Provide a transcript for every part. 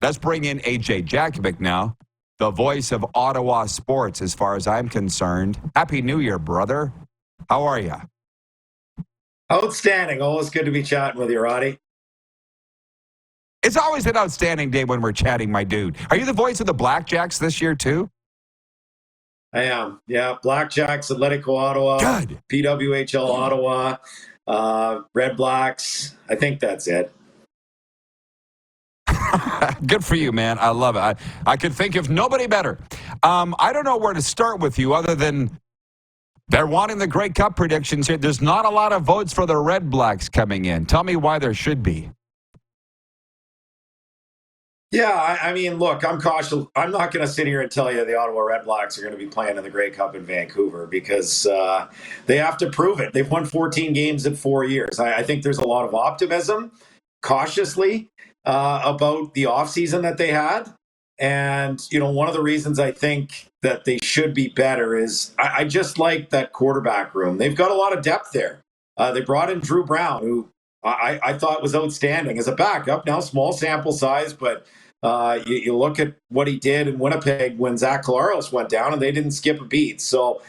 Let's bring in AJ Jakubec now, the voice of Ottawa sports as far as I'm concerned. Happy New Year, brother. How are you? Outstanding. Always good to be chatting with you, Roddy. It's always an outstanding day when we're chatting, my dude. Are you the voice of the Blackjacks this year, too? I am. Yeah. Blackjacks, Atletico Ottawa, Good. PWHL Ottawa, REDBLACKS. I think that's it. Good for you, man. I love it. I could think of nobody better. I don't know where to start with you other than they're wanting the Grey Cup predictions here. There's not a lot of votes for the REDBLACKS coming in. Tell me why there should be. Yeah, I mean, look, I'm cautious. I'm not going to sit here and tell you the Ottawa REDBLACKS are going to be playing in the Grey Cup in Vancouver because they have to prove it. They've won 14 games in 4 years. I think there's a lot of optimism, cautiously, about the offseason that they had. And, you know, one of the reasons I think that they should be better is I just like that quarterback room. They've got a lot of depth there. They brought in Drew Brown, who I thought was outstanding as a backup. Now, small sample size, but you look at what he did in Winnipeg when Zach Collaros went down, and they didn't skip a beat. So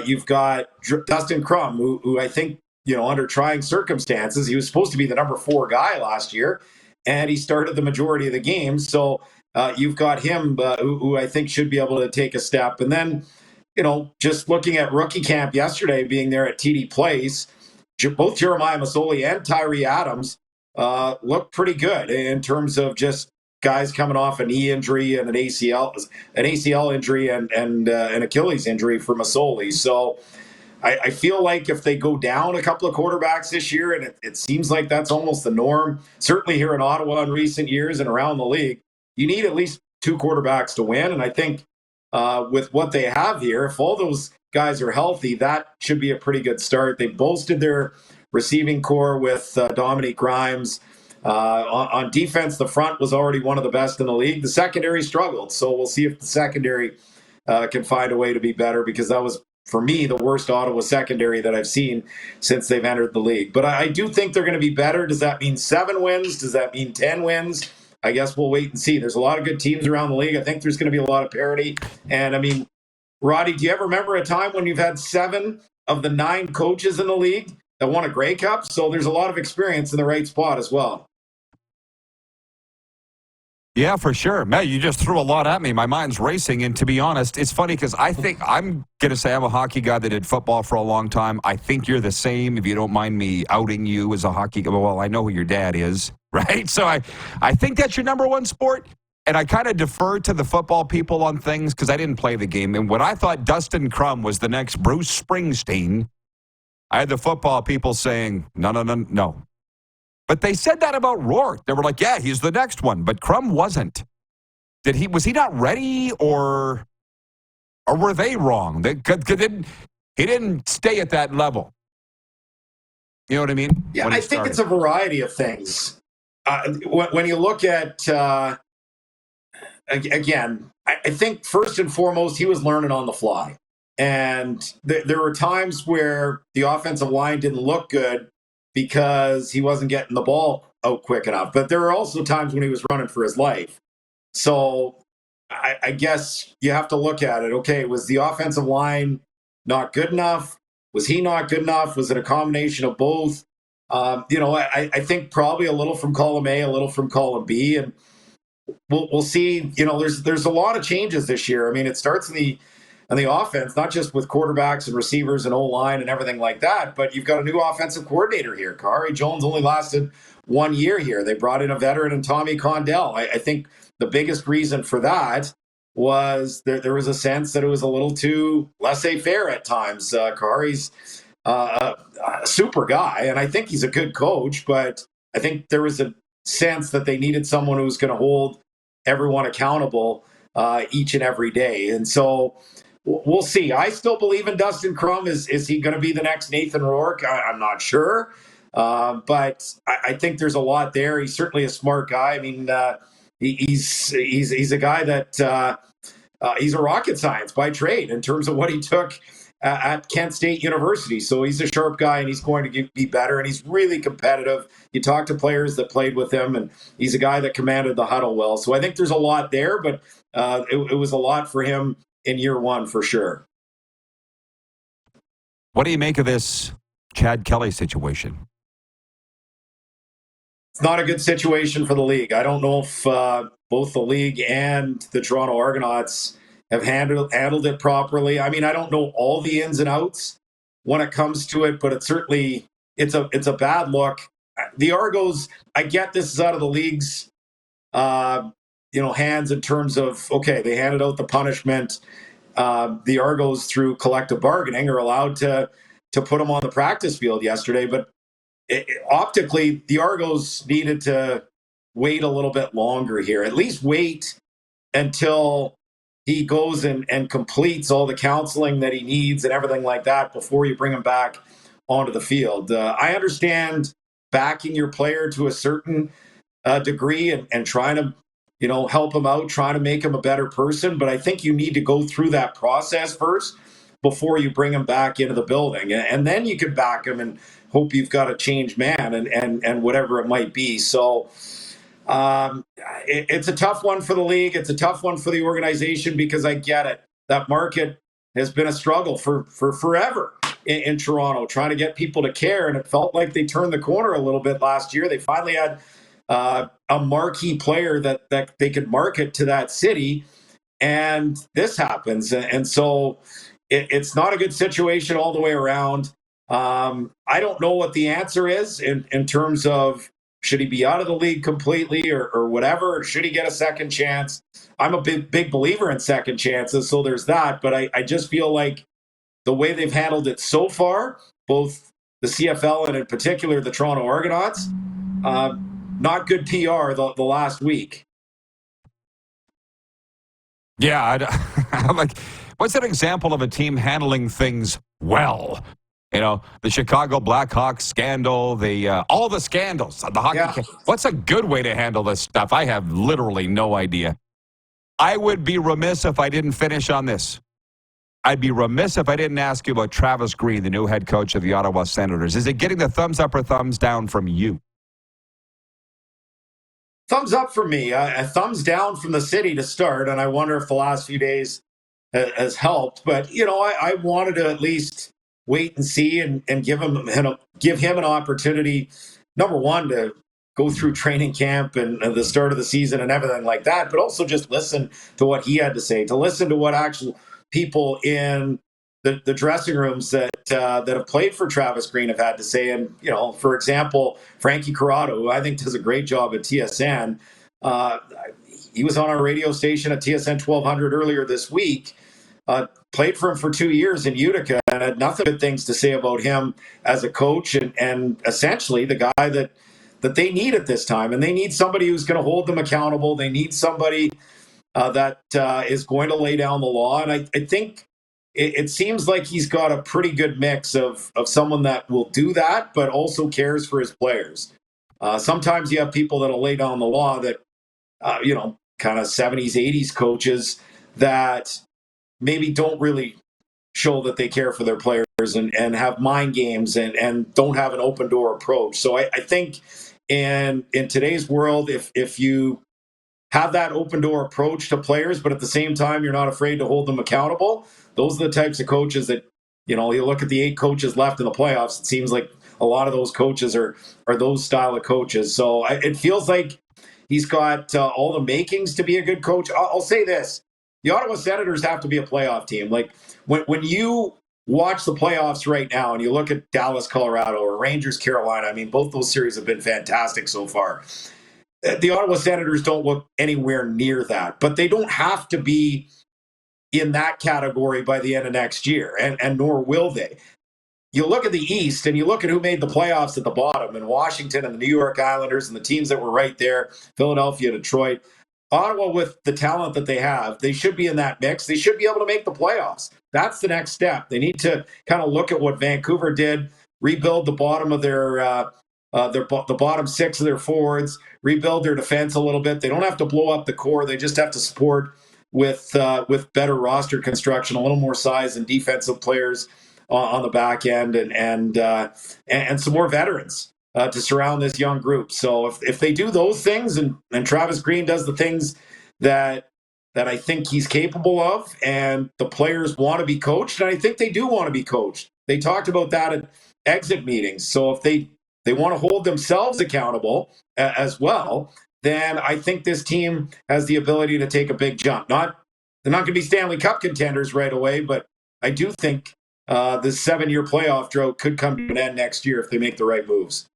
you've got Dustin Crum, who I think, you know, under trying circumstances, he was supposed to be the number 4 guy last year, and he started the majority of the games. So you've got him, who I think should be able to take a step. And then, you know, just looking at rookie camp yesterday, being there at TD Place, both Jeremiah Masoli and Tyree Adams look pretty good in terms of just guys coming off a knee injury and an ACL injury and an Achilles injury for Masoli. So I feel like if they go down a couple of quarterbacks this year, and it seems like that's almost the norm, certainly here in Ottawa in recent years and around the league, you need at least 2 quarterbacks to win. And I think with what they have here, if all those guys are healthy, that should be a pretty good start. They bolstered their receiving core with Dominique Grimes. On defense, the front was already one of the best in the league. The secondary struggled, so we'll see if the secondary can find a way to be better, because that was, for me, the worst Ottawa secondary that I've seen since they've entered the league. But I do think they're going to be better. Does that mean 7 wins? Does that mean 10 wins? I guess we'll wait and see. There's a lot of good teams around the league. I think there's going to be a lot of parity. And, I mean, Roddy, do you ever remember a time when you've had 7 of the 9 coaches in the league that won a Grey Cup? So there's a lot of experience in the right spot as well. Yeah, for sure. Man, you just threw a lot at me. My mind's racing. And to be honest, it's funny because I think I'm going to say I'm a hockey guy that did football for a long time. I think you're the same, if you don't mind me outing you as a hockey guy. Well, I know who your dad is, right? So I think that's your number one sport. And I kind of defer to the football people on things because I didn't play the game. And when I thought Dustin Crum was the next Bruce Springsteen, I had the football people saying, no. But they said that about Rourke. They were like, yeah, he's the next one. But Crum wasn't. Was he not ready, or were they wrong? He didn't stay at that level. You know what I mean? Yeah, I think it's a variety of things. When you look at, again, I think first and foremost, he was learning on the fly. And there were times where the offensive line didn't look good because he wasn't getting the ball out quick enough. But there were also times when he was running for his life. So I guess you have to look at it. Okay, was the offensive line not good enough? Was he not good enough? Was it a combination of both? I think probably a little from column A, a little from column B. And we'll see. You know, there's a lot of changes this year. I mean, it starts in the offense, not just with quarterbacks and receivers and O-line and everything like that, but you've got a new offensive coordinator here. Khari Jones only lasted 1 year here. They brought in a veteran in Tommy Condell. I think the biggest reason for that was there was a sense that it was a little too laissez-faire at times. Khari's a super guy, and I think he's a good coach, but I think there was a sense that they needed someone who was going to hold everyone accountable each and every day. And so we'll see. I still believe in Dustin Crum. Is he going to be the next Nathan Rourke? I'm not sure. But I think there's a lot there. He's certainly a smart guy. I mean, he's a guy that he's a rocket science by trade in terms of what he took at Kent State University. So he's a sharp guy, and he's going to be better, and he's really competitive. You talk to players that played with him, and he's a guy that commanded the huddle well. So I think there's a lot there, but it was a lot for him in year one for sure. What do you make of this Chad Kelly situation? It's not a good situation for the league. I don't know if both the league and the Toronto Argonauts have handled it properly. I mean, I don't know all the ins and outs when it comes to it, but it's a bad look. The Argos, I get this is out of the league's hands in terms of, okay, they handed out the punishment. The Argos, through collective bargaining, are allowed to put them on the practice field yesterday, but optically, the Argos needed to wait a little bit longer here. At least wait until he goes and completes all the counseling that he needs and everything like that before you bring him back onto the field. I understand backing your player to a certain degree and trying to help him out, trying to make him a better person, but I think you need to go through that process first before you bring him back into the building, and then you can back him and hope you've got a changed man and whatever it might be. So it's a tough one for the league. It's a tough one for the organization, because I get it. That market has been a struggle for forever in Toronto, trying to get people to care. And it felt like they turned the corner a little bit last year. They finally had a marquee player that they could market to that city. And this happens. And so it's not a good situation all the way around. I don't know what the answer is in terms of, should he be out of the league completely or whatever, or should he get a second chance? I'm a big believer in second chances, so there's that. But I just feel like the way they've handled it so far, both the CFL and in particular the Toronto Argonauts, not good PR the last week. Yeah, I'm like, what's an example of a team handling things well? The Chicago Blackhawks scandal, all the scandals, the hockey. Yeah. What's a good way to handle this stuff? I have literally no idea. I would be remiss if I didn't finish on this. I'd be remiss if I didn't ask you about Travis Green, the new head coach of the Ottawa Senators. Is it getting the thumbs up or thumbs down from you? Thumbs up for me. A thumbs down from the city to start, and I wonder if the last few days has helped. But I wanted to at least wait and see and give him an opportunity. Number one, to go through training camp and the start of the season and everything like that, but also just listen to what he had to say, to listen to what actual people in the dressing rooms that have played for Travis Green have had to say. And, for example, Frankie Corrado, who I think does a great job at TSN, he was on our radio station at TSN 1200 earlier this week, played for him for 2 years in Utica, and had nothing but things to say about him as a coach and essentially the guy that they need at this time. And they need somebody who's going to hold them accountable. They need somebody that is going to lay down the law. And I think it seems like he's got a pretty good mix of someone that will do that, but also cares for his players. Sometimes you have people that'll lay down the law that, kind of 70s, 80s coaches that maybe don't really show that they care for their players and have mind games and don't have an open door approach. So I think in today's world, if you have that open door approach to players, but at the same time, you're not afraid to hold them accountable, those are the types of coaches that, you look at the 8 coaches left in the playoffs, it seems like a lot of those coaches are those style of coaches. So it feels like he's got all the makings to be a good coach. I'll say this. The Ottawa Senators have to be a playoff team. Like when you watch the playoffs right now and you look at Dallas, Colorado, or Rangers, Carolina, I mean, both those series have been fantastic so far. The Ottawa Senators don't look anywhere near that, but they don't have to be in that category by the end of next year, and nor will they. You look at the East and you look at who made the playoffs at the bottom, and Washington and the New York Islanders and the teams that were right there, Philadelphia, Detroit. Ottawa, with the talent that they have, they should be in that mix. They should be able to make the playoffs. That's the next step. They need to kind of look at what Vancouver did, rebuild the bottom of the bottom 6 of their forwards, rebuild their defense a little bit. They don't have to blow up the core. They just have to support with better roster construction, a little more size and defensive players on the back end, and some more veterans to surround this young group. So if they do those things, and Travis Green does the things that I think he's capable of, and the players want to be coached, and I think they do want to be coached. They talked about that at exit meetings. So if they want to hold themselves accountable as well, then I think this team has the ability to take a big jump. They're not going to be Stanley Cup contenders right away, but I do think this 7-year playoff drought could come to an end next year if they make the right moves.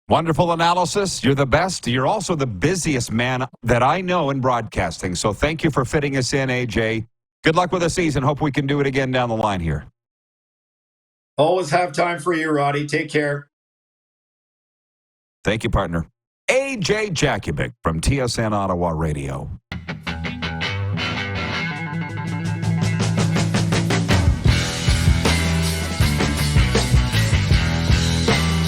Wonderful analysis. You're the best. You're also the busiest man that I know in broadcasting. So thank you for fitting us in, AJ. Good luck with the season. Hope we can do it again down the line here. Always have time for you, Roddy. Take care. Thank you, partner. AJ Jakubec from TSN Ottawa Radio.